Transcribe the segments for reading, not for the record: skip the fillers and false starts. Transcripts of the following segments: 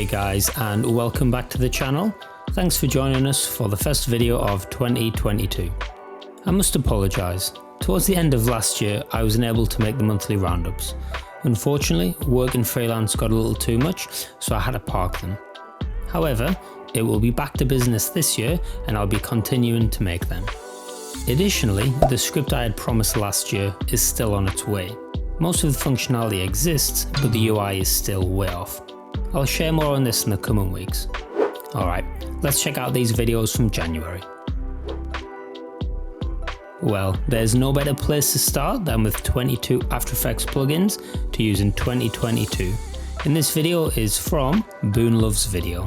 guys, and welcome back to the channel. Thanks for joining us for the first video of 2022. I must apologise. Towards the end of last year I was unable to make the monthly roundups. Unfortunately, work and freelance got a little too much, so I had to park them. However, it will be back to business this year and I'll be continuing to make them. Additionally, the script I had promised last year is still on its way. Most of the functionality exists, but the UI is still way off. I'll share more on this in the coming weeks. Alright, let's check out these videos from January. Well, there's no better place to start than with 22 After Effects plugins to use in 2022. And this video is from Boone Loves Video.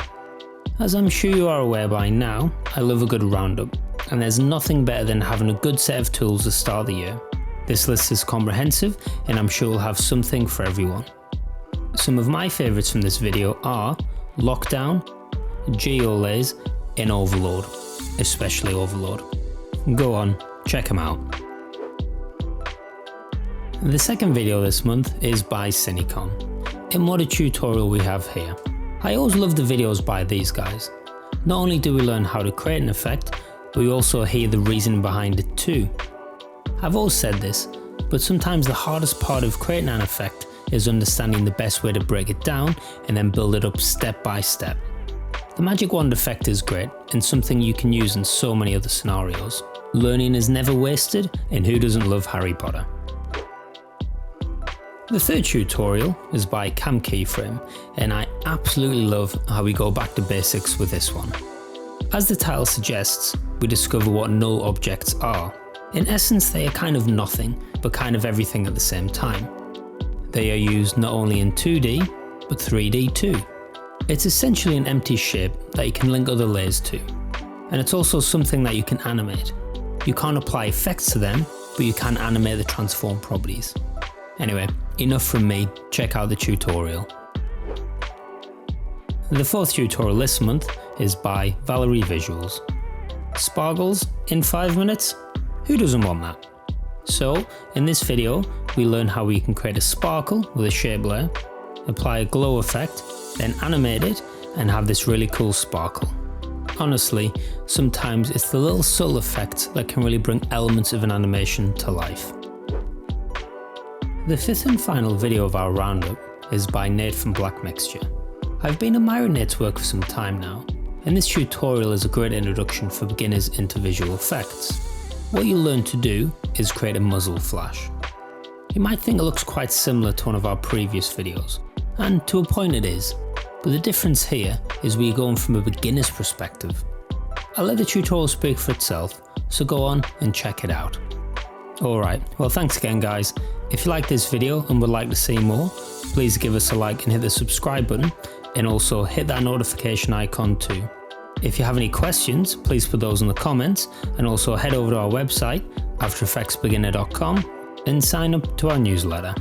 As I'm sure you are aware by now, I love a good roundup, and there's nothing better than having a good set of tools to start the year. This list is comprehensive and I'm sure we'll have something for everyone. Some of my favourites from this video are Lockdown, Geolays and Overload, especially Overload. Go on, check them out. The second video this month is by Cinecom, and what a tutorial we have here. I always love the videos by these guys. Not only do we learn how to create an effect, but we also hear the reason behind it too. I've always said this, but sometimes the hardest part of creating an effect is understanding the best way to break it down and then build it up step by step. The magic wand effect is great and something you can use in so many other scenarios. Learning is never wasted, and who doesn't love Harry Potter? The third tutorial is by Keyframe, and I absolutely love how we go back to basics with this one. As the title suggests, we discover what null objects are. In essence, they are kind of nothing, but kind of everything at the same time. They are used not only in 2D, but 3D too. It's essentially an empty shape that you can link other layers to. And it's also something that you can animate. You can't apply effects to them, but you can animate the transform properties. Anyway, enough from me, check out the tutorial. The fourth tutorial this month is by Valeri Visuals. Sparkles in 5 minutes? Who doesn't want that? So, in this video, we learn how we can create a sparkle with a shape layer, apply a glow effect, then animate it and have this really cool sparkle. Honestly, sometimes it's the little subtle effects that can really bring elements of an animation to life. The fifth and final video of our roundup is by Nate from Black Mixture. I've been admiring Nate's work for some time now, and this tutorial is a great introduction for beginners into visual effects. What you'll learn to do is create a muzzle flash. You might think it looks quite similar to one of our previous videos, and to a point it is, but the difference here is we're going from a beginner's perspective. I'll let the tutorial speak for itself, so go on and check it out. Alright, well thanks again guys. If you like this video and would like to see more, please give us a like and hit the subscribe button, and also hit that notification icon too. If you have any questions, please put those in the comments, and also head over to our website, aftereffectsbeginner.com, and sign up to our newsletter.